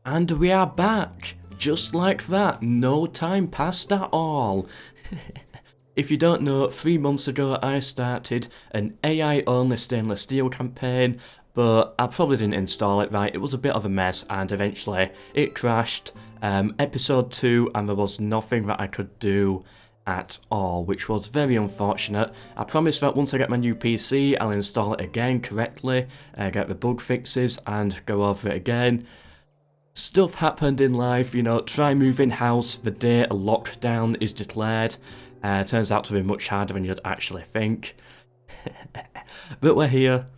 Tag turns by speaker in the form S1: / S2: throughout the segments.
S1: And we are back! Just like that, no time passed at all. If you don't know, 3 months ago I started an AI-only stainless steel campaign, but I probably didn't install it right. It was a bit of a mess, and eventually it crashed. Episode 2, and there was nothing that I could do at all, which was very unfortunate. I promise that once I get my new PC, I'll install it again correctly, get the bug fixes, and go over it again. Stuff happened in life, you know, try moving house the day a lockdown is declared. Turns out to be much harder than you'd actually think. But we're here,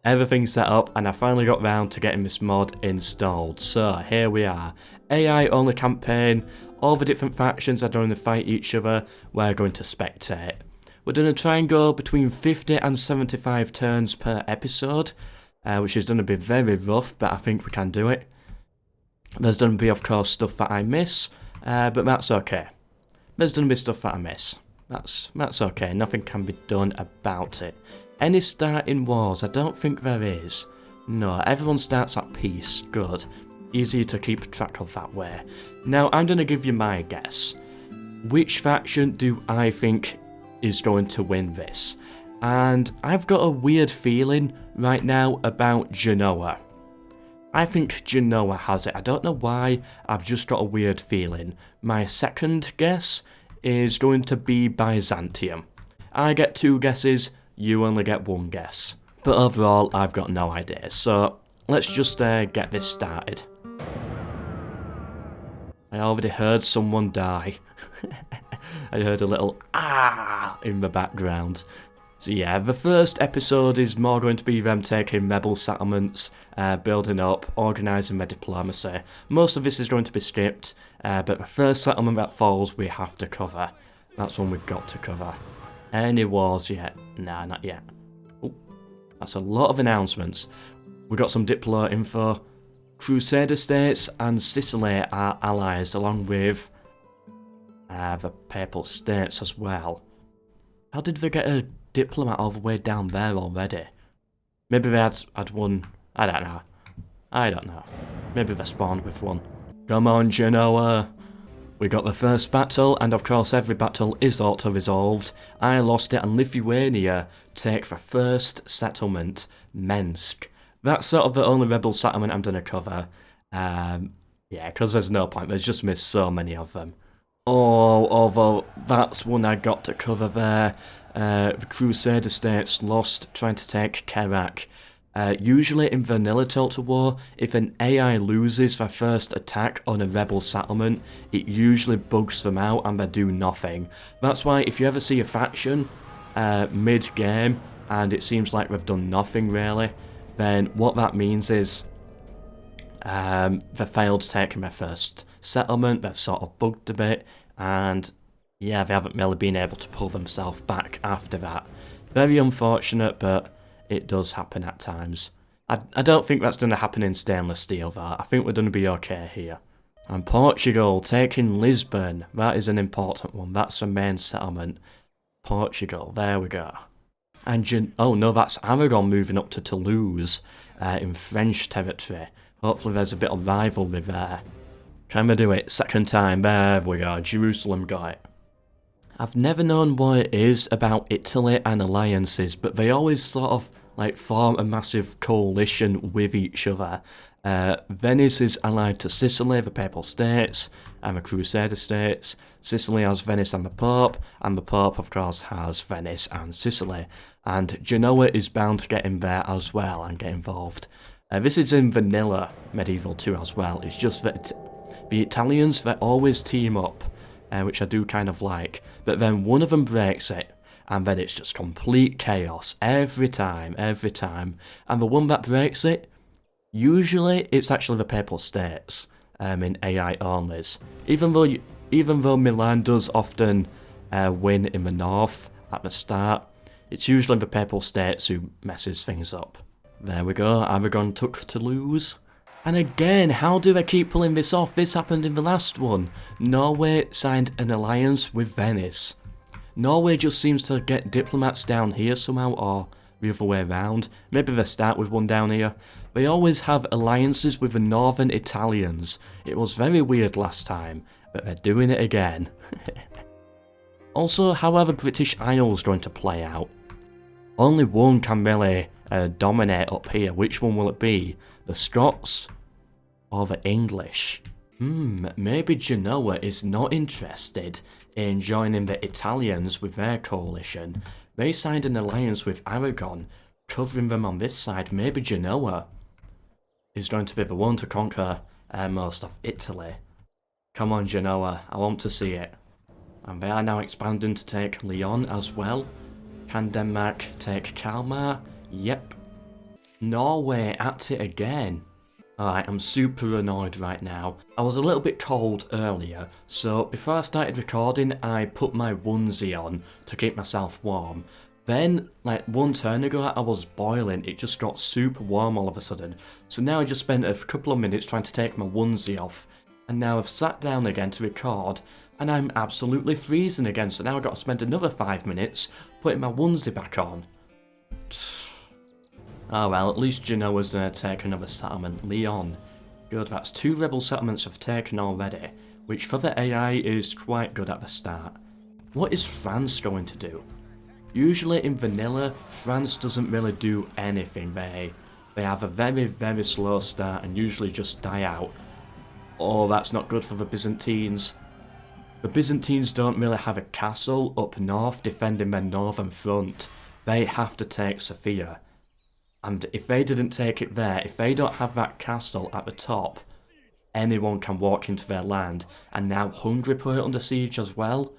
S1: everything's set up, and I finally got round to getting this mod installed. So here we are, AI only campaign, all the different factions are going to fight each other, we're going to spectate. We're going to try and go between 50 and 75 turns per episode, which is going to be very rough, but I think we can do it. There's going to be, of course, stuff that I miss, but that's okay. There's going to be stuff that I miss. That's okay, nothing can be done about it. Any starting wars? I don't think there is. No, everyone starts at peace. Good. Easy to keep track of that way. Now, I'm going to give you my guess. Which faction do I think is going to win this? And I've got a weird feeling right now about Genoa. I think Genoa has it. I don't know why, I've just got a weird feeling. My second guess is going to be Byzantium. I get 2 guesses, you only get 1 guess. But overall, I've got no idea, so let's just get this started. I already heard someone die. I heard a little ah in the background. So yeah, the first episode is more going to be them taking rebel settlements, building up, organising their diplomacy. Most of this is going to be skipped, but the first settlement that falls we have to cover. That's one we've got to cover. Any wars yet? Nah, not yet. Ooh, that's a lot of announcements. We've got some Diplo info. Crusader states and Sicily are allies, along with the Papal States as well. How did they get a diplomat all the way down there already? Maybe they had one. I don't know. Maybe they spawned with one. Come on, Genoa. We got the first battle, and of course every battle is auto-resolved. I lost it, and Lithuania take the first settlement, Minsk. That's sort of the only rebel settlement I'm going to cover. Yeah, because there's no point, there's just missed so many of them. Oh, although that's one I got to cover there. The Crusader states lost trying to take Kerak. Usually in Vanilla Total War, if an AI loses their first attack on a rebel settlement, it usually bugs them out and they do nothing. That's why if you ever see a faction mid-game and it seems like they've done nothing really, then what that means is they failed taking their first settlement, they've sort of bugged a bit, and yeah, they haven't really been able to pull themselves back after that. Very unfortunate, but it does happen at times. I don't think that's going to happen in stainless steel though. I think we're going to be okay here. And Portugal taking Lisbon. That is an important one. That's the main settlement. Portugal, there we go. And oh no, that's Aragon moving up to Toulouse in French territory. Hopefully there's a bit of rivalry there. Can we do it? Second time, there we go, Jerusalem got it. I've never known what it is about Italy and alliances, but they always sort of like form a massive coalition with each other. Venice is allied to Sicily, the Papal States, and the Crusader States. Sicily has Venice and the Pope of course has Venice and Sicily. And Genoa is bound to get in there as well and get involved. This is in vanilla Medieval 2 as well, it's just that the Italians, they always team up, which I do kind of like, but then one of them breaks it, and then it's just complete chaos every time, and the one that breaks it, usually it's actually the Papal States in AI onlys. Even though Milan does often win in the north at the start, it's usually the Papal States who messes things up. There we go, Aragon took Toulouse. And again, how do they keep pulling this off? This happened in the last one. Norway signed an alliance with Venice. Norway just seems to get diplomats down here somehow, or the other way around. Maybe they start with one down here. They always have alliances with the northern Italians. It was very weird last time, but they're doing it again. Also, how are the British Isles going to play out? Only one can really dominate up here. Which one will it be? The Scots or the English? Maybe Genoa is not interested in joining the Italians with their coalition. They signed an alliance with Aragon, covering them on this side. Maybe Genoa is going to be the one to conquer most of Italy. Come on, Genoa, I want to see it. And they are now expanding to take Lyon as well. Can Denmark take Kalmar? Yep. Norway at it again. Alright, I'm super annoyed right now. I was a little bit cold earlier, so before I started recording, I put my onesie on to keep myself warm. Then, like one turn ago, I was boiling. It just got super warm all of a sudden. So now I just spent a couple of minutes trying to take my onesie off. And now I've sat down again to record, and I'm absolutely freezing again. So now I've got to spend another 5 minutes putting my onesie back on. Oh well, at least Genoa's gonna take another settlement. Lyon. Good, that's 2 rebel settlements I've taken already, which for the AI is quite good at the start. What is France going to do? Usually in vanilla, France doesn't really do anything. They have a very, very slow start and usually just die out. Oh, that's not good for the Byzantines. The Byzantines don't really have a castle up north defending their northern front. They have to take Sofia. And if they didn't take it there, if they don't have that castle at the top, anyone can walk into their land. And now Hungary put it under siege as well.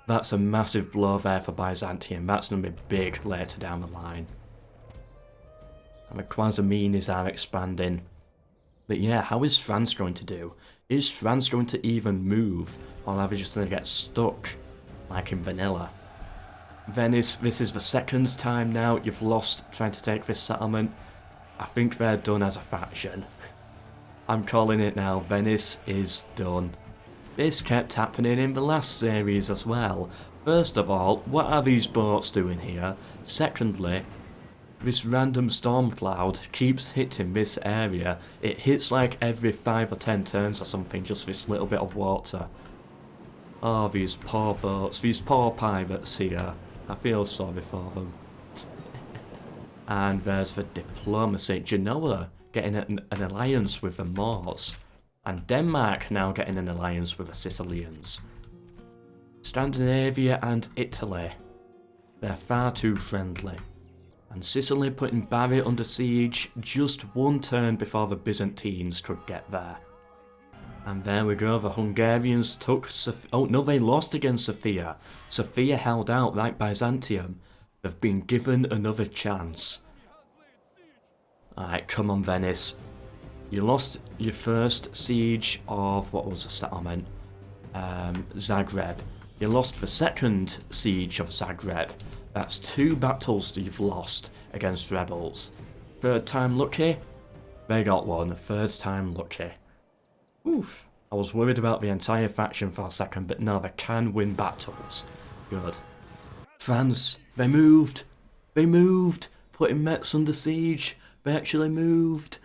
S1: That's a massive blow there for Byzantium. That's going to be big later down the line. And the Quasiminis are expanding. But yeah, how is France going to do? Is France going to even move? Or are they just going to get stuck? Like in vanilla. Venice, this is the second time now you've lost trying to take this settlement. I think they're done as a faction. I'm calling it now, Venice is done. This kept happening in the last series as well. First of all, what are these boats doing here? Secondly, this random storm cloud keeps hitting this area. It hits like every 5 or 10 turns or something, just this little bit of water. Oh, these poor boats, these poor pirates here. I feel sorry for them. And there's the diplomacy. Genoa getting an alliance with the Moors. And Denmark now getting an alliance with the Sicilians. Scandinavia and Italy. They're far too friendly. And Sicily putting Bari under siege just one turn before the Byzantines could get there. And there we go, the Hungarians took oh no, they lost against Sofia. Sofia held out like Byzantium. They've been given another chance. Alright, come on Venice. You lost your first siege of, what was the settlement? Zagreb. You lost the second siege of Zagreb. That's 2 battles that you've lost against rebels. Third time lucky? They got one. Third time lucky. Oof. I was worried about the entire faction for a second, but no, they can win battles. Good. France, they moved. They moved. Putting Metz under siege. They actually moved.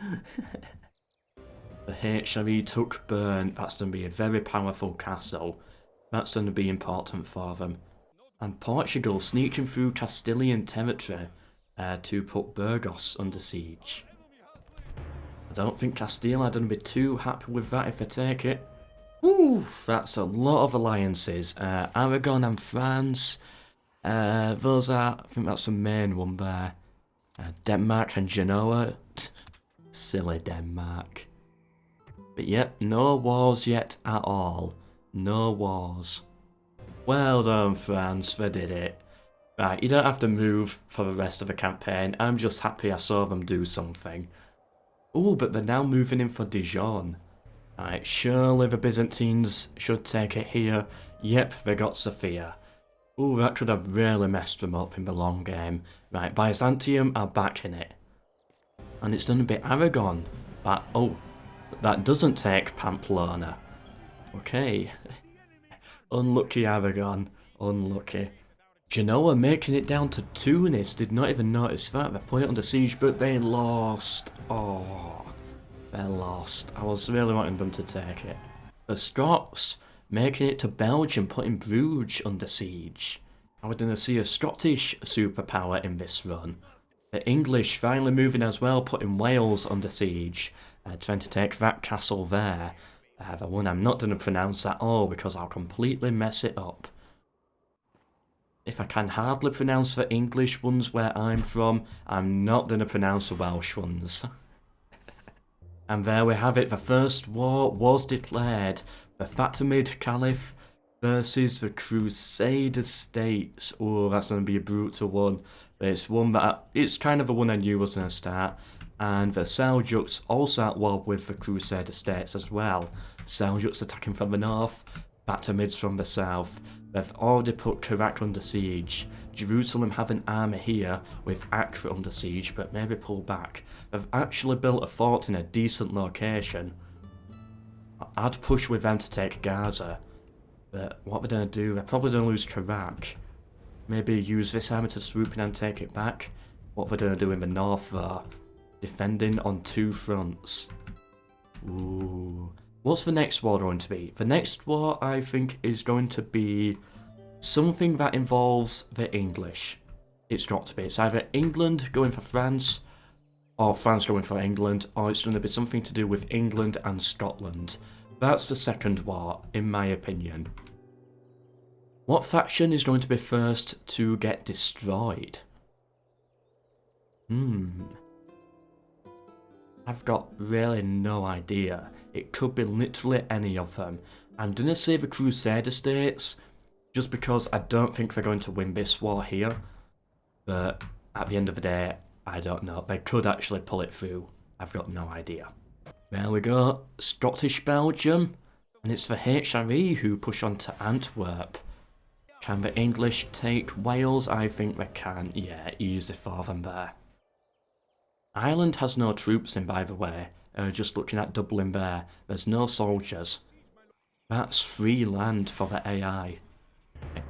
S1: The HRE took Bern. That's going to be a very powerful castle. That's going to be important for them. And Portugal sneaking through Castilian territory to put Burgos under siege. I don't think Castile are going to be too happy with that if they take it. Oof, that's a lot of alliances. Aragon and France. Those are, I think that's the main one there. Denmark and Genoa. Silly Denmark. But yep, no wars yet at all. No wars. Well done, France, they did it. Right, you don't have to move for the rest of the campaign. I'm just happy I saw them do something. Oh, but they're now moving in for Dijon. Right, surely the Byzantines should take it here. Yep, they got Sofia. Oh, that could have really messed them up in the long game. Right, Byzantium are back in it. And it's going to be Aragon. But, oh, that doesn't take Pamplona. Okay. Unlucky Aragon. Unlucky. Genoa making it down to Tunis. Did not even notice that. They put it under siege, but they lost. Oh, they lost. I was really wanting them to take it. The Scots making it to Belgium, putting Bruges under siege. Are we going to see a Scottish superpower in this run? The English finally moving as well, putting Wales under siege. Trying to take that castle there. The one I'm not going to pronounce at all because I'll completely mess it up. If I can hardly pronounce the English ones where I'm from, I'm not going to pronounce the Welsh ones. And there we have it, the first war was declared. The Fatimid Caliph versus the Crusader States. Oh, that's going to be a brutal one. But it's one that, it's kind of the one I knew was going to start. And the Seljuks also at war with the Crusader States as well. Seljuks attacking from the north, Fatimids from the south. They've already put Karak under siege. Jerusalem have an army here with Acre under siege, but maybe pull back. They've actually built a fort in a decent location. I'd push with them to take Gaza. But what they're going to do, they're probably going to lose Karak. Maybe use this army to swoop in and take it back. What they're going to do in the north though, defending on two fronts. Ooh. What's the next war going to be? The next war, I think, is going to be something that involves the English. It's got to be. It's either England going for France, or France going for England, or it's going to be something to do with England and Scotland. That's the second war, in my opinion. What faction is going to be first to get destroyed? I've got really no idea. It could be literally any of them. I'm gonna say the Crusader States, just because I don't think they're going to win this war here. But at the end of the day, I don't know. They could actually pull it through. I've got no idea. There we go. Scottish Belgium. And it's the HRE who push on to Antwerp. Can the English take Wales? I think they can. Yeah, easy for them there. Ireland has no troops in, by the way. Just looking at Dublin there, there's no soldiers. That's free land for the AI.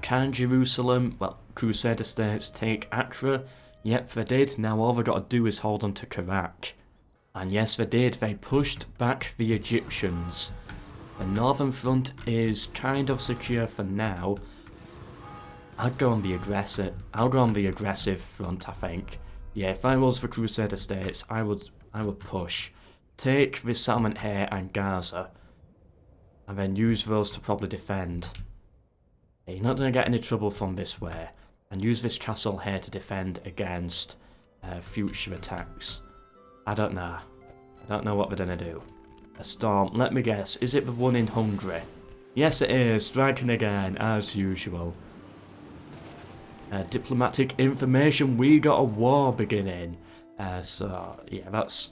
S1: Can Jerusalem, well, Crusader States take Acre? Yep, they did. Now all they've got to do is hold on to Karak. And yes, they did. They pushed back the Egyptians. The northern front is kind of secure for now. I'd go on the aggressive. I'll go on the aggressive front, I think. Yeah, if I was the Crusader States, I would push. Take this settlement here and Gaza, and then use those to probably defend. Yeah, you're not going to get any trouble from this way, and use this castle here to defend against future attacks. I don't know. I don't know what they're going to do. A storm, let me guess, is it the one in Hungary? Yes it is, striking again, as usual. Diplomatic information, we got a war beginning. So, yeah, that's...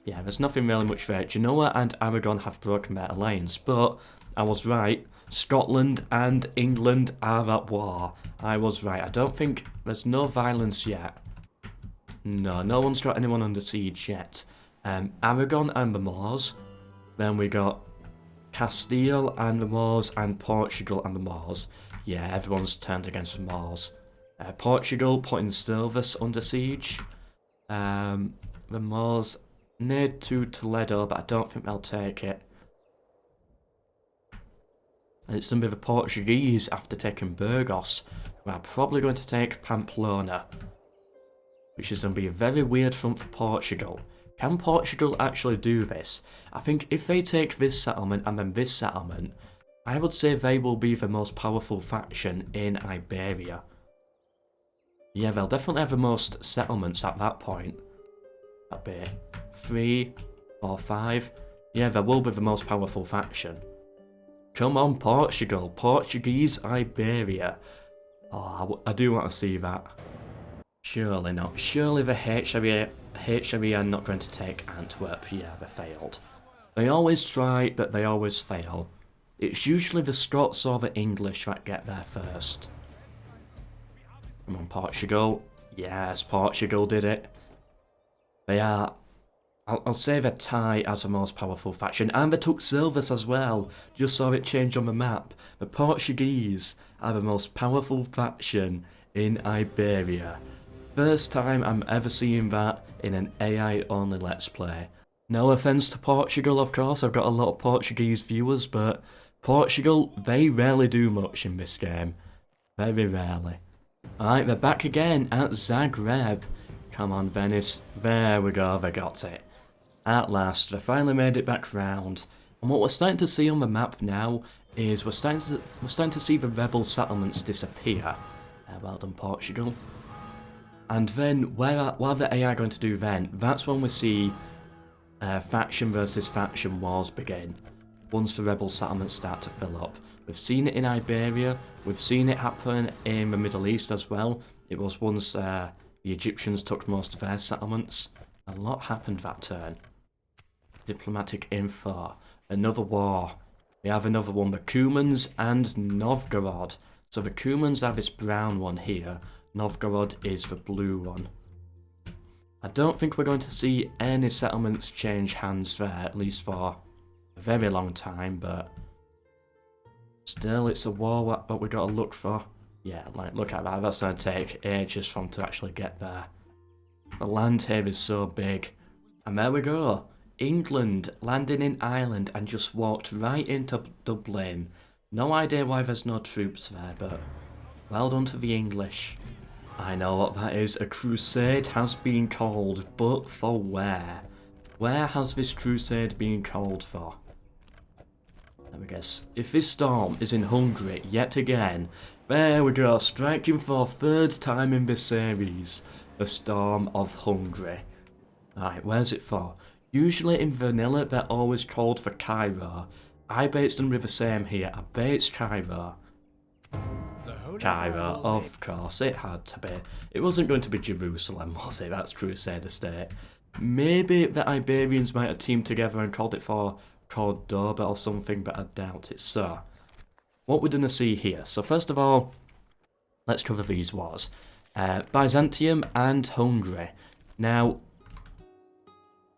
S1: Yeah, there's nothing really much there. Genoa and Aragon have broken their alliance, but I was right. Scotland and England are at war. I was right. I don't think... There's no violence yet. No, no one's got anyone under siege yet. Aragon and the Moors. Then we got Castile and the Moors and Portugal and the Moors. Yeah, everyone's turned against the Moors. Portugal putting Silvis under siege. The Moors near to Toledo, but I don't think they'll take it. And it's going to be the Portuguese after taking Burgos, who are probably going to take Pamplona, which is going to be a very weird front for Portugal. Can Portugal actually do this? I think if they take this settlement and then this settlement, I would say they will be the most powerful faction in Iberia. Yeah, they'll definitely have the most settlements at that point. That'd be 3 or 5. Yeah, they will be the most powerful faction. Come on, Portugal. Portuguese Iberia. Oh, I do want to see that. Surely not. Surely the HRE are not going to take Antwerp. Yeah, they failed. They always try, but they always fail. It's usually the Scots or the English that get there first. Come on, Portugal. Yes, Portugal did it. They are I'll say they're Thai as the most powerful faction, and they took Silvers as well. Just saw it change on the map. The Portuguese are the most powerful faction in Iberia. First time I'm ever seeing that in an AI-only Let's Play. No offence to Portugal, of course, I've got a lot of Portuguese viewers, but Portugal, they rarely do much in this game. Very rarely. Alright, they're back again at Zagreb. Come on, Venice. There we go, they got it. At last, they finally made it back round. And what we're starting to see on the map now is we're starting to see the rebel settlements disappear. Well done, Portugal. And then, what are the AI going to do then? That's when we see faction versus faction wars begin. Once the rebel settlements start to fill up. We've seen it in Iberia, we've seen it happen in the Middle East as well. It was once the Egyptians took most of their settlements. A lot happened that turn. Diplomatic info. Another war. We have another one, the Cumans and Novgorod. So the Cumans are this brown one here. Novgorod is the blue one. I don't think we're going to see any settlements change hands there, at least for a very long time, but still it's a war that we got to look for. Yeah, like look at that, that's going to take ages for them to actually get there. The land here is so big. And there we go. England landing in Ireland and just walked right into Dublin. No idea why there's no troops there, but well done to the English. I know what that is. A crusade has been called, but for where? Where has this crusade been called for? Let me guess. If this storm is in Hungary yet again, there we go, striking for third time in this series. The Storm of Hungary. Alright, where's it for? Usually in vanilla they're always called for Cairo. I bet it's going to be the same here. I bet it's Cairo. Cairo, of course, it had to be. It wasn't going to be Jerusalem, was it? That's Crusader State. Maybe the Iberians might have teamed together and called it for Cordoba or something, but I doubt it. So, what we're going to see here. So first of all, let's cover these wars. Byzantium and Hungary. Now,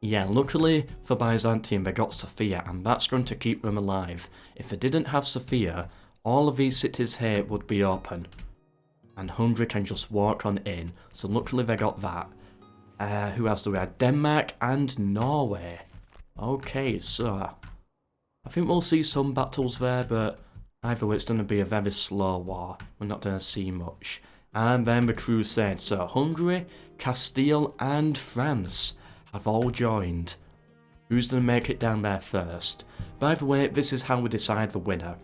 S1: yeah, luckily for Byzantium they got Sofia, and that's going to keep them alive. If they didn't have Sofia, all of these cities here would be open. And Hungary can just walk on in. So luckily they got that. Who else do we have? Denmark and Norway. Okay, so I think we'll see some battles there, but either way it's going to be a very slow war. We're not going to see much. And then the Crusade. So Hungary, Castile and France have all joined. Who's going to make it down there first? By the way, this is how we decide the winner.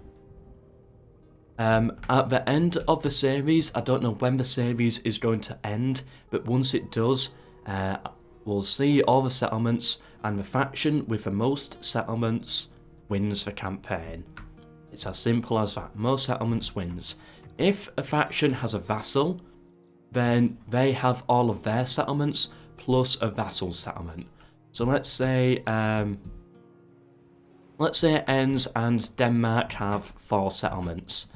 S1: At the end of the series, I don't know when the series is going to end, but once it does, we'll see all the settlements, and the faction with the most settlements wins the campaign. It's as simple as that. Most settlements wins. If a faction has a vassal, then they have all of their settlements plus a vassal settlement. So let's say it ends and Denmark have 4 settlements.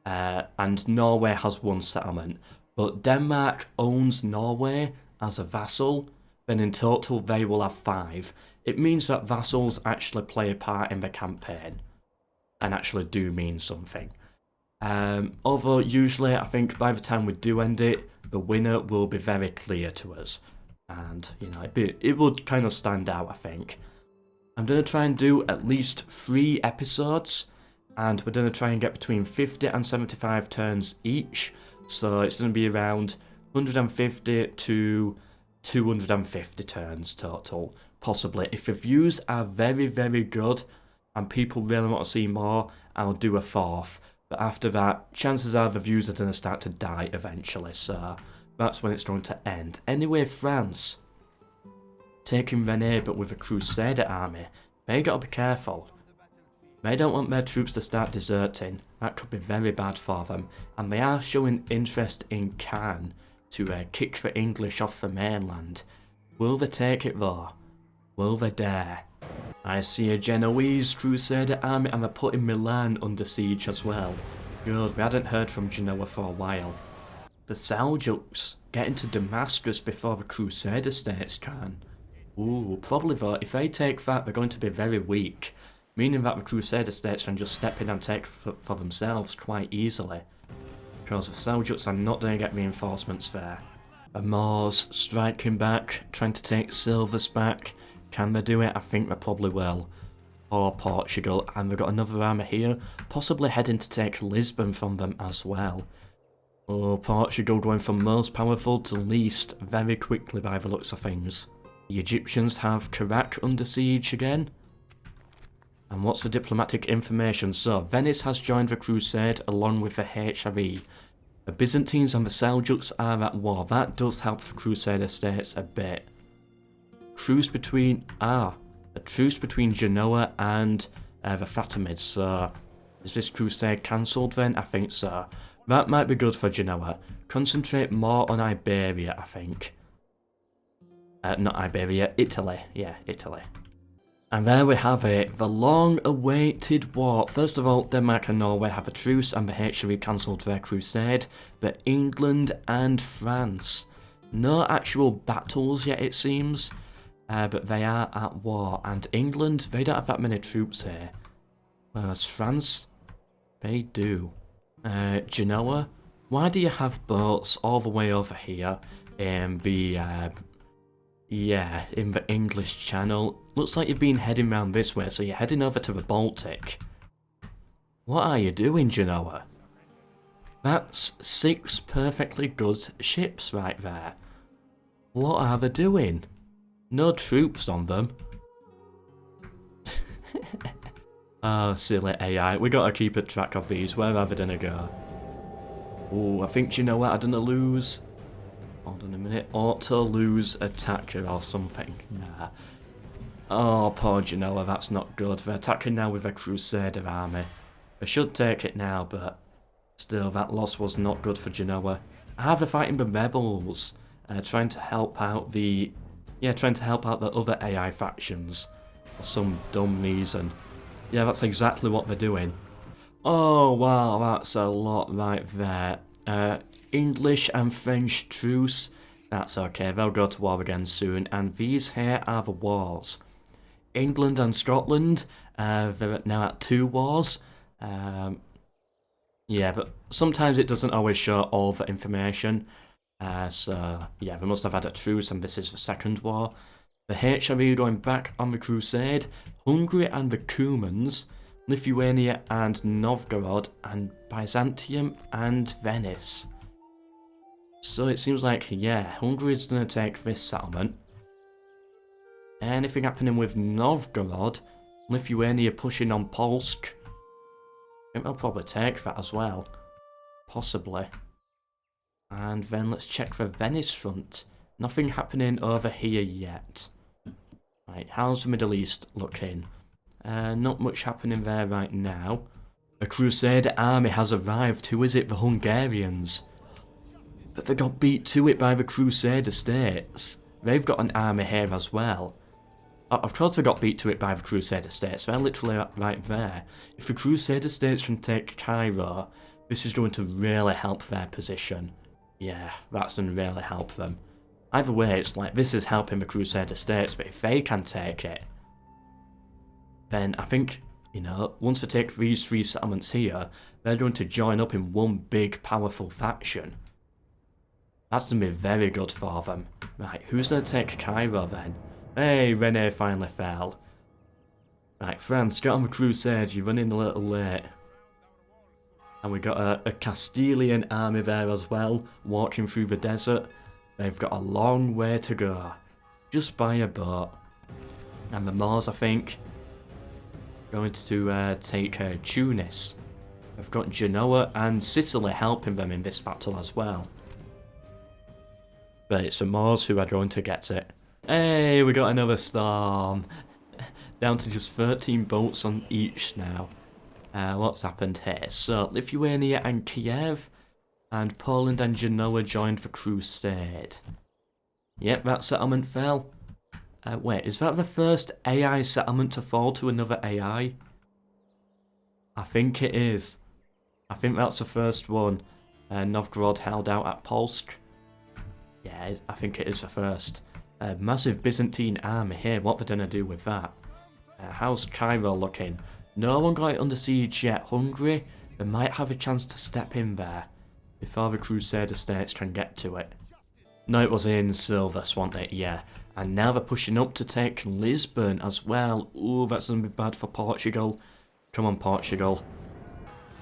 S1: And Norway has 1 settlement, but Denmark owns Norway as a vassal, then in total they will have 5. It means that vassals actually play a part in the campaign, and actually do mean something. Although usually I think by the time we do end it, the winner will be very clear to us, and you know it would kind of stand out, I think. I'm going to try and do at least 3 episodes, and we're going to try and get between 50 and 75 turns each, so it's going to be around 150 to 250 turns total, possibly. If the views are very, very good, and people really want to see more, I'll do a 4th, but after that, chances are the views are going to start to die eventually, so that's when it's going to end. Anyway, France, taking Rennes but with a Crusader army, they got to be careful. They don't want their troops to start deserting. That could be very bad for them. And they are showing interest in Caen to kick the English off the mainland. Will they take it though? Will they dare? I see a Genoese Crusader army, and they're putting Milan under siege as well. Good, we hadn't heard from Genoa for a while. The Seljuks getting to Damascus before the Crusader states can. Ooh, probably though, if they take that, they're going to be very weak. Meaning that the Crusader states can just step in and take for themselves quite easily. Because the Seljuks are not going to get reinforcements there. The Moors striking back, trying to take Silvers back. Can they do it? I think they probably will. Or Portugal, and they've got another army here, possibly heading to take Lisbon from them as well. Oh, Portugal going from most powerful to least very quickly by the looks of things. The Egyptians have Karak under siege again. And what's the diplomatic information? So, Venice has joined the crusade along with the HRE. The Byzantines and the Seljuks are at war. That does help the Crusader states a bit. A truce between Genoa and the Fatimids. So, is this crusade cancelled then? I think so. That might be good for Genoa. Concentrate more on Iberia, I think. Not Iberia, Italy. Yeah, Italy. And there we have it, the long-awaited war. First of all, Denmark and Norway have a truce and the HRE cancelled their crusade, but England and France, no actual battles yet it seems, but they are at war. And England, they don't have that many troops here, whereas France, they do. Genoa, why do you have boats all the way over here in the in the English Channel? Looks like you've been heading round this way, so you're heading over to the Baltic. What are you doing, Genoa? That's 6 perfectly good ships right there. What are they doing? No troops on them. Oh, silly AI. We gotta keep a track of these. Where are they gonna go? Oh, I think Genoa are gonna lose. Hold on a minute. Auto lose attacker or something. Nah. Oh, poor Genoa, that's not good. They're attacking now with a Crusader army. They should take it now, but still, that loss was not good for Genoa. They're fighting the rebels, trying to help out the other AI factions for some dumb reason. Yeah, that's exactly what they're doing. Oh wow, that's a lot right there. English and French truce. That's okay, they'll go to war again soon. And these here are the wars. England and Scotland, they're now at 2 wars. Yeah, but sometimes it doesn't always show all the information. So, yeah, they must have had a truce and this is the second war. The HRE going back on the crusade. Hungary and the Cumans. Lithuania and Novgorod. And Byzantium and Venice. So it seems like, yeah, Hungary's going to take this settlement. Anything happening with Novgorod? Lithuania pushing on Polsk? I think they'll probably take that as well. Possibly. And then let's check the Venice front. Nothing happening over here yet. Right, how's the Middle East looking? Not much happening there right now. A Crusader army has arrived. Who is it? The Hungarians. But they got beat to it by the Crusader states. They've got an army here as well. Of course they got beat to it by the Crusader states. They're literally right there. If the Crusader states can take Cairo, this is going to really help their position. Yeah, that's going to really help them. Either way, it's like this is helping the Crusader states, but if they can take it, then I think, you know, once they take these 3 settlements here, they're going to join up in one big powerful faction. That's going to be very good for them. Right, who's going to take Cairo then? Hey, Rene finally fell. Right, France, get on the crusade, you're running a little late. And we got a Castilian army there as well, walking through the desert. They've got a long way to go, just by a boat. And the Moors, I think, going to take Tunis. They've got Genoa and Sicily helping them in this battle as well. But it's the Moors who are going to get it. Hey, we got another storm. Down to just 13 boats on each now. What's happened here? So, Lithuania and Kiev, and Poland and Genoa joined the crusade. Yep, that settlement fell. Wait, is that the first AI settlement to fall to another AI? I think it is. I think that's the first one. Novgorod held out at Polsk. Yeah, I think it is the first. A massive Byzantine army here, what they're gonna do with that? How's Cairo looking? No one got it under siege yet. Hungary, they might have a chance to step in there before the Crusader states can get to it. No, it was in Silvers, wasn't it? Yeah. And now they're pushing up to take Lisbon as well. Ooh, that's going to be bad for Portugal. Come on, Portugal.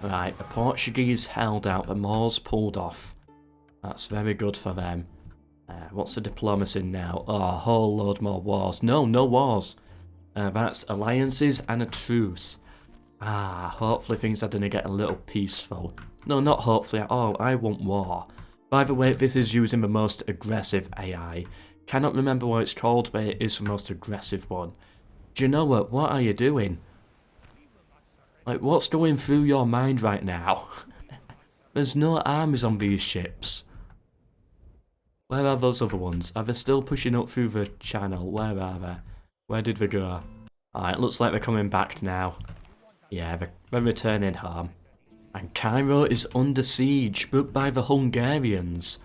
S1: Right, the Portuguese held out. The Moors pulled off. That's very good for them. What's the diplomacy now? Oh, a whole load more wars. No, no wars. That's alliances and a truce. Hopefully things are going to get a little peaceful. No, not hopefully at all. I want war. By the way, this is using the most aggressive AI. Cannot remember what it's called, but it is the most aggressive one. Do you know what? What are you doing? Like, what's going through your mind right now? There's no armies on these ships. Where are those other ones? Are they still pushing up through the channel? Where are they? Where did they go? Alright, looks like they're coming back now. Yeah, they're returning home. And Cairo is under siege, but by the Hungarians.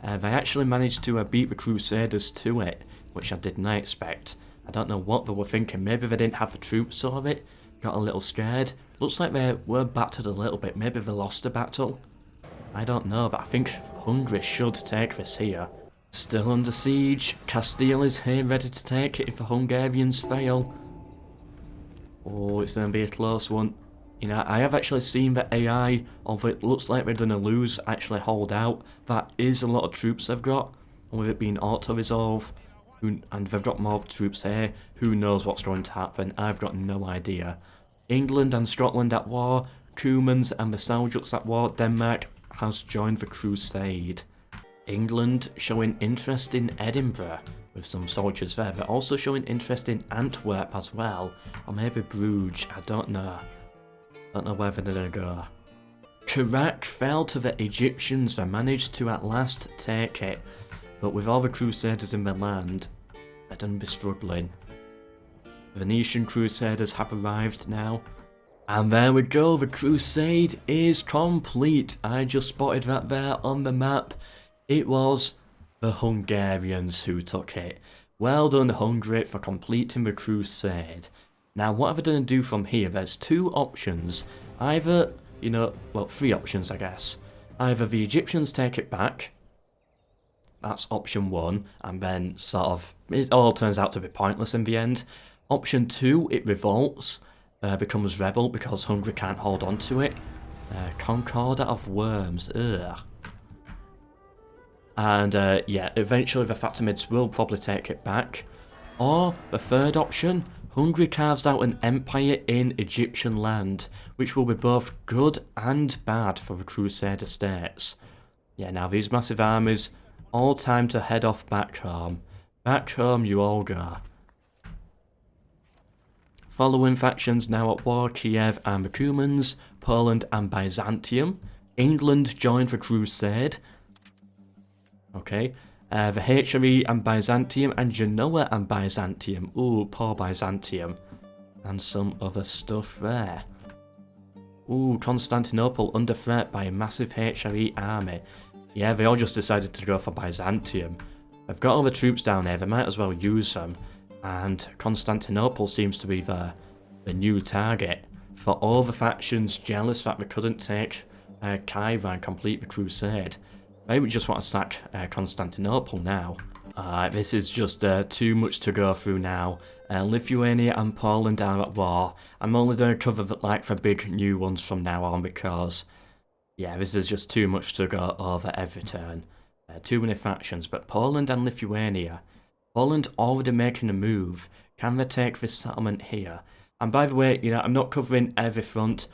S1: They actually managed to beat the Crusaders to it, which I did not expect. I don't know what they were thinking. Maybe they didn't have the troops or it, got a little scared. Looks like they were battered a little bit. Maybe they lost a battle. I don't know, but I think Hungary should take this here. Still under siege. Castile is here ready to take it if the Hungarians fail. Oh, it's going to be a close one. You know, I have actually seen the AI of it looks like they're going to lose, actually hold out. That is a lot of troops they've got, and with it being auto-resolve, and they've got more troops here, who knows what's going to happen, I've got no idea. England and Scotland at war, Cumans and the Seljuks at war, Denmark has joined the crusade. England showing interest in Edinburgh, with some soldiers there. They're also showing interest in Antwerp as well, or maybe Bruges, I don't know. Don't know where they're gonna go. Iraq fell to the Egyptians. They managed to at last take it, but with all the Crusaders in the land, they're gonna be struggling. Venetian Crusaders have arrived now. And there we go, the crusade is complete. I just spotted that there on the map. It was the Hungarians who took it. Well done, Hungary, for completing the crusade. Now, what are they going to do from here? There's two options. Either, you know, well, three options, I guess. Either the Egyptians take it back. That's option one. And then, sort of, it all turns out to be pointless in the end. Option two, it revolts, becomes rebel because Hungary can't hold on to it. Concordat of Worms, ugh. And, yeah, eventually the Fatimids will probably take it back. Or, the third option, Hungary carves out an empire in Egyptian land, which will be both good and bad for the Crusader states. Yeah, now these massive armies, all time to head off back home. Back home you all go. Following factions now at war, Kiev and the Cumans, Poland and Byzantium. England joined the crusade. Okay. The HRE and Byzantium and Genoa and Byzantium. Ooh, poor Byzantium. And some other stuff there. Ooh, Constantinople under threat by a massive HRE army. Yeah, they all just decided to go for Byzantium. They've got all the troops down there, they might as well use them. And Constantinople seems to be the new target. For all the factions jealous that they couldn't take Cairo and complete the crusade. Maybe we just want to sack Constantinople now. This is just too much to go through now. Lithuania and Poland are at war. I'm only going to cover the big new ones from now on because, yeah, this is just too much to go over every turn. Too many factions, but Poland and Lithuania. Poland already making a move. Can they take this settlement here? And by the way, you know, I'm not covering every front.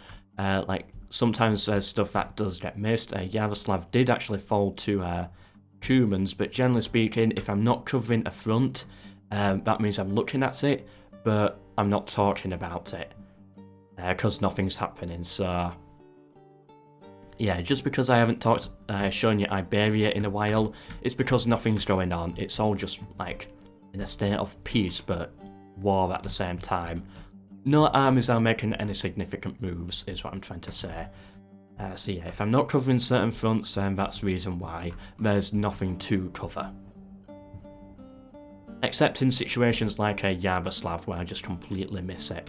S1: Sometimes there's stuff that does get missed. Yaroslav did actually fall to Cumans, but generally speaking, if I'm not covering a front, that means I'm looking at it, but I'm not talking about it, because nothing's happening, so... Yeah, just because I haven't shown you Iberia in a while, it's because nothing's going on. It's all just, in a state of peace, but war at the same time. No armies are making any significant moves, is what I'm trying to say. So yeah, if I'm not covering certain fronts, then that's the reason why. There's nothing to cover. Except in situations like a Yaroslav where I just completely miss it.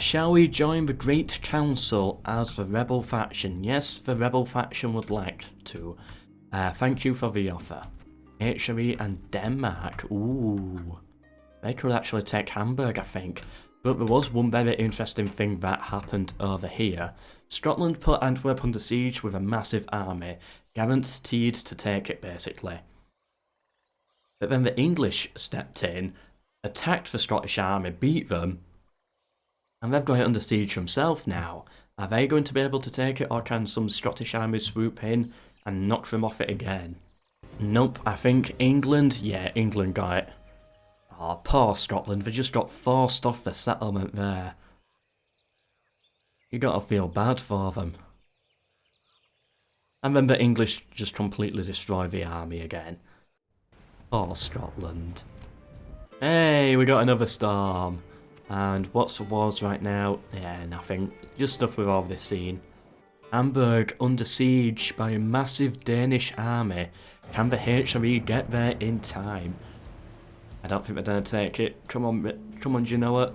S1: Shall we join the Great Council as the rebel faction? Yes, the rebel faction would like to. Thank you for the offer. Italy and Denmark. Ooh. They could actually take Hamburg, I think. But there was one very interesting thing that happened over here. Scotland put Antwerp under siege with a massive army, guaranteed to take it basically. But then the English stepped in, attacked the Scottish army, beat them, and they've got it under siege themselves now. Are they going to be able to take it, or can some Scottish army swoop in and knock them off it again? Nope, I think England, yeah, England got it. Oh, poor Scotland, they just got forced off the settlement there. You gotta feel bad for them. And then the English just completely destroy the army again. Poor Scotland. Hey, we got another storm. And what's the wars right now? Yeah, nothing. Just stuff we've already seen. Hamburg under siege by a massive Danish army. Can the HRE get there in time? I don't think they're going to take it. Come on, Genoa.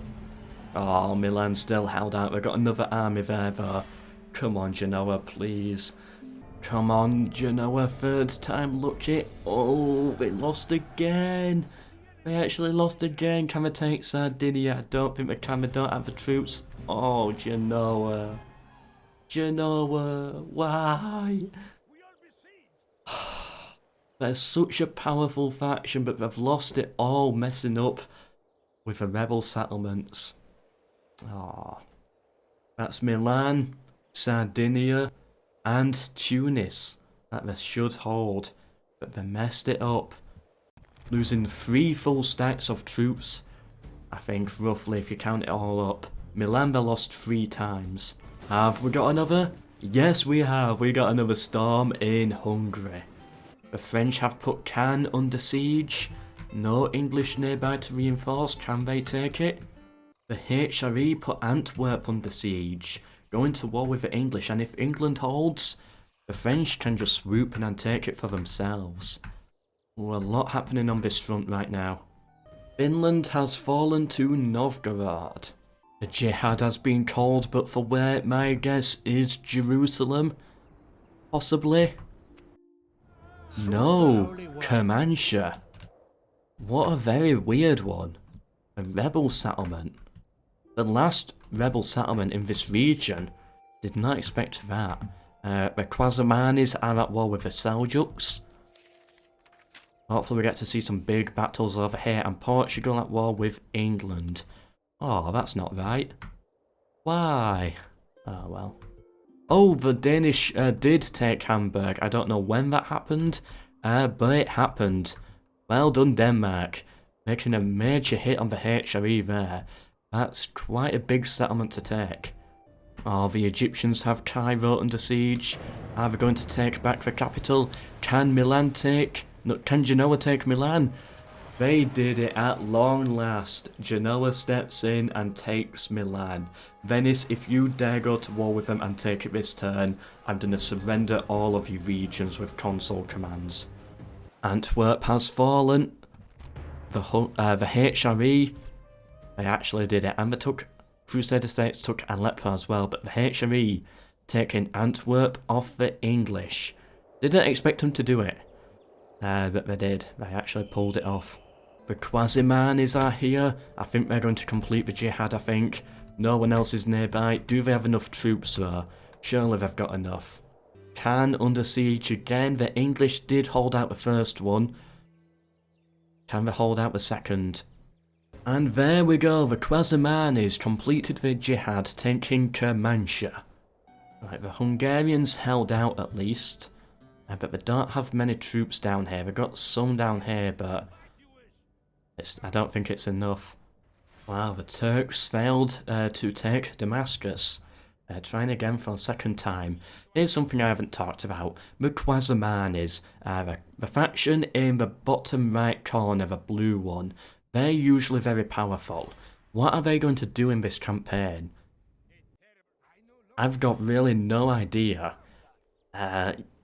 S1: Oh, Milan still held out. We've got another army there, though. Come on, Genoa, please. Come on, Genoa, third time lucky. Oh, they lost again. They actually lost again. Can they take Sardinia? I don't think they can. They don't have the troops. Oh, Genoa. Genoa, why? They're such a powerful faction, but they've lost it all, messing up with the rebel settlements. Oh, that's Milan, Sardinia, and Tunis that they should hold, but they messed it up. Losing 3 full stacks of troops, I think, roughly, if you count it all up. Milan they lost 3 times. Have we got another? Yes, we have. We got another storm in Hungary. The French have put Cannes under siege. No English nearby to reinforce. Can they take it? The HRE put Antwerp under siege, going to war with the English, and if England holds, the French can just swoop in and take it for themselves. Ooh, a lot happening on this front right now. Finland has fallen to Novgorod. The jihad has been called, but for where my guess is Jerusalem? Possibly? No, Kermanshah. What a very weird one. A rebel settlement. The last rebel settlement in this region. Did not expect that. The Quasamanis are at war with the Seljuks. Hopefully we get to see some big battles over here. And Portugal at war with England. Oh, that's not right. Why? Oh, well. Oh, the Danish did take Hamburg. I don't know when that happened, but it happened. Well done, Denmark. Making a major hit on the HRE there. That's quite a big settlement to take. Oh, the Egyptians have Cairo under siege. Are they going to take back the capital? Can Milan take... No, can Genoa take Milan? They did it at long last. Genoa steps in and takes Milan. Venice, if you dare go to war with them and take it this turn, I'm going to surrender all of your regions with consul commands. Antwerp has fallen. The HRE, they actually did it. And they took, Crusader States took Aleppo as well, but the HRE taking Antwerp off the English. Didn't expect them to do it. But they did. They actually pulled it off. The Quasimanis are here. I think they're going to complete the jihad, I think. No one else is nearby. Do they have enough troops, though? Surely they've got enough. Cannes under siege again. The English did hold out the first one. Can they hold out the second? And there we go. The Quasimanis completed the jihad, taking Kermanshah. Right, the Hungarians held out at least. But they don't have many troops down here. They've got some down here, but... I don't think it's enough. Wow, the Turks failed to take Damascus. Trying again for a second time. Here's something I haven't talked about. The Quasimanis, the faction in the bottom right corner, the blue one. They're usually very powerful. What are they going to do in this campaign? I've got really no idea.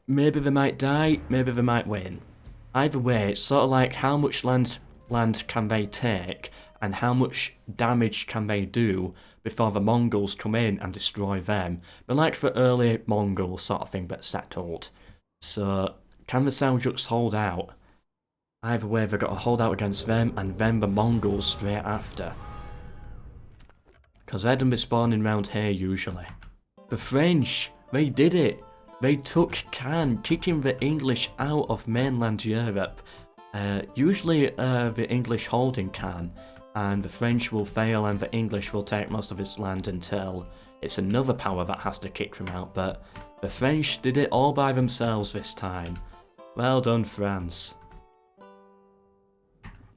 S1: Maybe they might die, maybe they might win. Either way, it's sort of like how much land land can they take, and how much damage can they do before the Mongols come in and destroy them. But like the early Mongols sort of thing that settled. So, can the Seljuks hold out? Either way, they've got to hold out against them and then the Mongols straight after. Because they're going to be spawning around here usually. The French, they did it! They took Cannes, kicking the English out of mainland Europe. Usually the English holding Cannes, and the French will fail and the English will take most of its land until it's another power that has to kick them out, but the French did it all by themselves this time. Well done, France.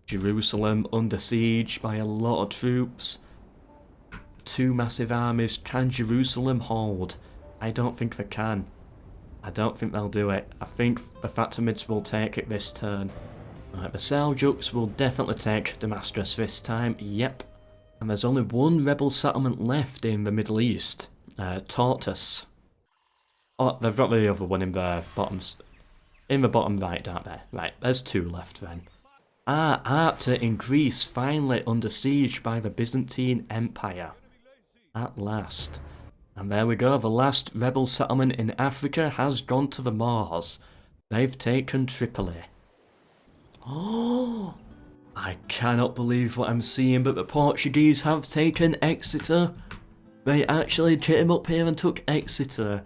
S1: Jerusalem under siege by a lot of troops. 2 massive armies. Can Jerusalem hold? I don't think they can. I don't think they'll do it. I think the Fatimids will take it this turn. Right, the Seljuks will definitely take Damascus this time, yep. And there's only one rebel settlement left in the Middle East, Tartus. Oh, they've got the other one in the bottom right, aren't they? Right, there's 2 left then. Arta in Greece, finally under siege by the Byzantine Empire. At last. And there we go, the last rebel settlement in Africa has gone to the Moors. They've taken Tripoli. Oh, I cannot believe what I'm seeing, but the Portuguese have taken Exeter. They actually came up here and took Exeter.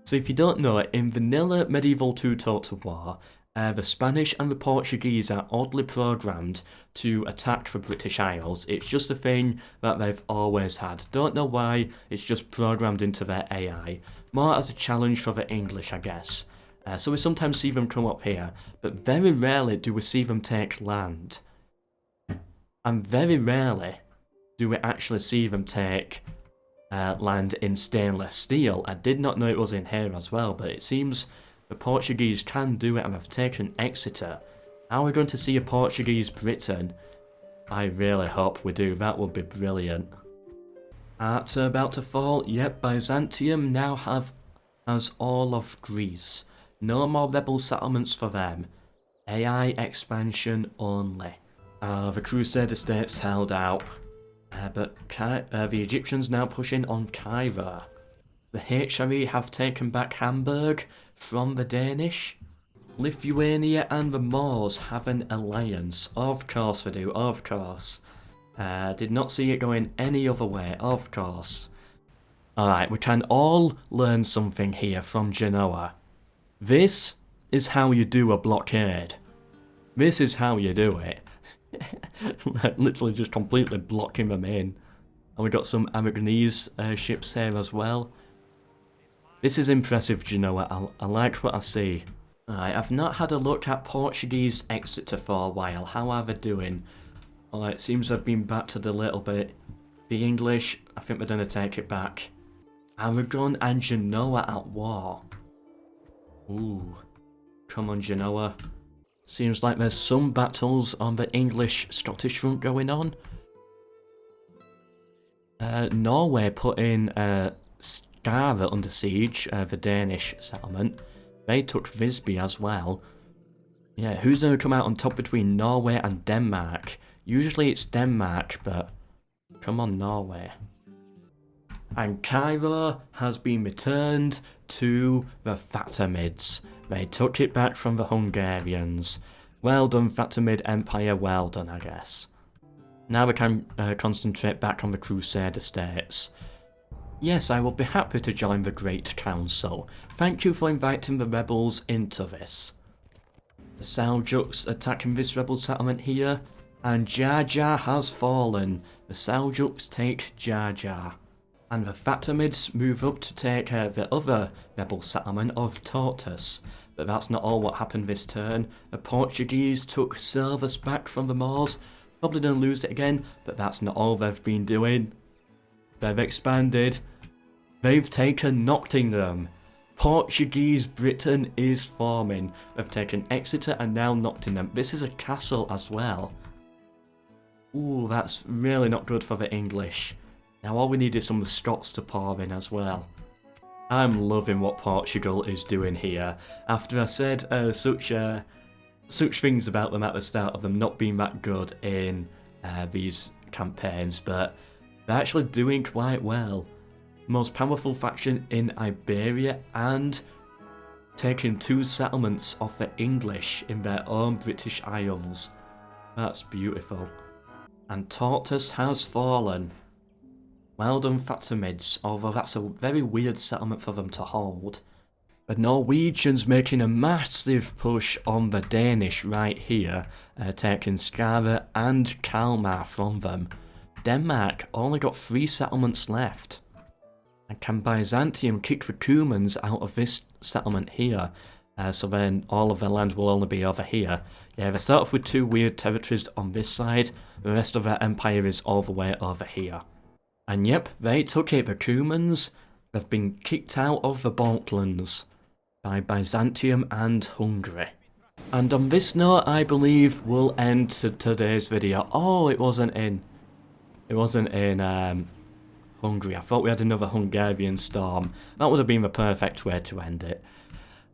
S1: So if you don't know, in vanilla medieval two-total war, the Spanish and the Portuguese are oddly programmed to attack the British Isles. It's just a thing that they've always had. Don't know why, it's just programmed into their AI. More as a challenge for the English, I guess. So we sometimes see them come up here, but very rarely do we see them take land. And very rarely do we actually see them take land in stainless steel. I did not know it was in here as well, but it seems the Portuguese can do it and have taken Exeter. Are we going to see a Portuguese Britain? I really hope we do, that would be brilliant. Arta about to fall, yep, Byzantium now has all of Greece. No more rebel settlements for them. AI expansion only. The Crusader states held out. But the Egyptians now pushing on Cairo. The HRE have taken back Hamburg from the Danish. Lithuania and the Moors have an alliance. Of course they do, of course. Did not see it going any other way, of course. Alright, we can all learn something here from Genoa. This is how you do a blockade. This is how you do it. Literally just completely blocking them in. And we got some Aragonese ships here as well. This is impressive, Genoa. I like what I see. Alright, I've not had a look at Portuguese Exeter for a while. How are they doing? Alright, seems they've been battered a little bit. The English, I think they're going to take it back. Aragon and Genoa at war. Ooh. Come on, Genoa. Seems like there's some battles on the English-Scottish front going on. Norway put in Skara under siege, the Danish settlement. They took Visby as well. Yeah, who's going to come out on top between Norway and Denmark? Usually it's Denmark, but come on, Norway. And Cairo has been returned to the Fatimids. They took it back from the Hungarians. Well done, Fatimid Empire, well done, I guess. Now we can concentrate back on the Crusader states. Yes, I will be happy to join the Great Council. Thank you for inviting the rebels into this. The Seljuks attacking this rebel settlement here, and Jar has fallen. The Seljuks take Jar. And the Fatimids move up to take the other rebel settlement of Tartus. But that's not all what happened this turn. The Portuguese took Silvus back from the Moors. Probably gonna lose it again, but that's not all they've been doing. They've expanded. They've taken Nottingham. Portuguese Britain is forming. They've taken Exeter and now Nottingham. This is a castle as well. Ooh, that's really not good for the English. Now all we need is some Scots to pour in as well. I'm loving what Portugal is doing here. After I said such such things about them at the start of them not being that good in these campaigns, but they're actually doing quite well. Most powerful faction in Iberia and taking 2 settlements off the English in their own British Isles. That's beautiful. And Tortoise has fallen. Well done, Fatimids, although that's a very weird settlement for them to hold. The Norwegians making a massive push on the Danish right here, taking Skara and Kalmar from them. Denmark only got 3 settlements left. And can Byzantium kick the Cumans out of this settlement here? So then all of their land will only be over here. Yeah, they start off with 2 weird territories on this side, the rest of their empire is all the way over here. And yep, they took it, the Cumans. They've been kicked out of the Balkans by Byzantium and Hungary. And on this note, I believe we'll end today's video. Oh, it wasn't in Hungary. I thought we had another Hungarian storm. That would have been the perfect way to end it.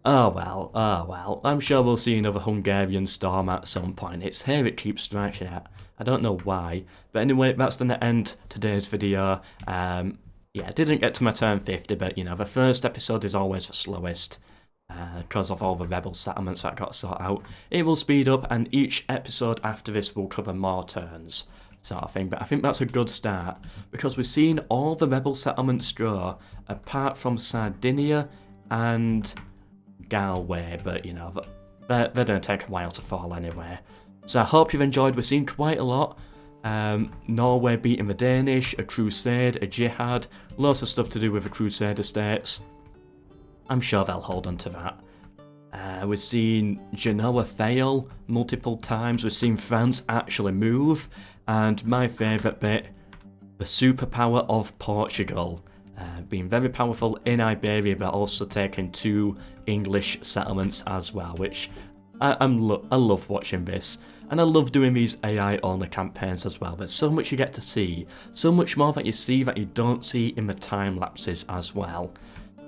S1: Oh well. I'm sure we'll see another Hungarian storm at some point. It's here it keeps striking at. I don't know why. But anyway, that's going to end today's video. Yeah, I didn't get to my turn 50, but you know, the first episode is always the slowest. Because of all the rebel settlements that got sorted out. It will speed up, and each episode after this will cover more turns, sort of thing. But I think that's a good start, because we've seen all the rebel settlements grow, apart from Sardinia and Galway, but you know, they're going to take a while to fall anyway. So I hope you've enjoyed. We've seen quite a lot. Norway beating the Danish, a crusade, a jihad, lots of stuff to do with the Crusader states. I'm sure they'll hold on to that. We've seen Genoa fail multiple times. We've seen France actually move. And my favourite bit, the superpower of Portugal. Being very powerful in Iberia, but also taking 2 English settlements as well, which I love watching this. And I love doing these AI-only campaigns as well. There's so much you get to see. So much more that you see that you don't see in the time lapses as well.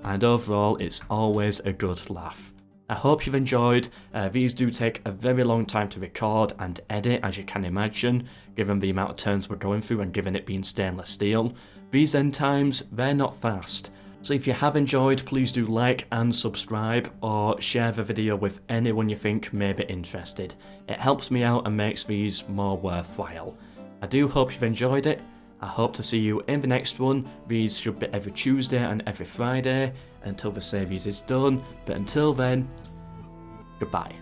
S1: And overall, it's always a good laugh. I hope you've enjoyed. These do take a very long time to record and edit, as you can imagine, given the amount of turns we're going through and given it being stainless steel. These end times, they're not fast. So if you have enjoyed, please do like and subscribe, or share the video with anyone you think may be interested. It helps me out and makes these more worthwhile. I do hope you've enjoyed it. I hope to see you in the next one. These should be every Tuesday and every Friday until the series is done. But until then, goodbye.